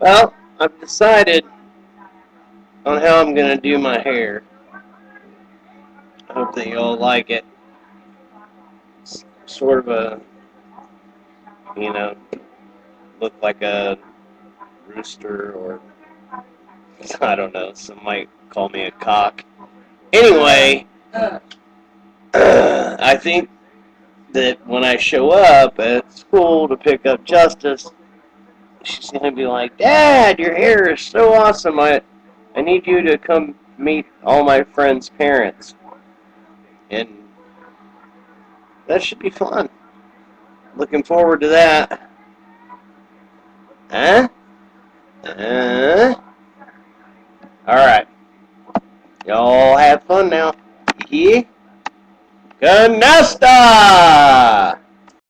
Well, I've decided on how I'm going to do my hair. I hope that y'all like it. It's sort of a, you know, look like a rooster or, I don't know, some might call me a cock. Anyway, I think that when I show up at school to pick up Justice, she's going to be like, Dad, your hair is so awesome. I need you to come meet all my friends' parents. And that should be fun. Looking forward to that. Huh? Alright. Y'all have fun now. Yeah? Canasta!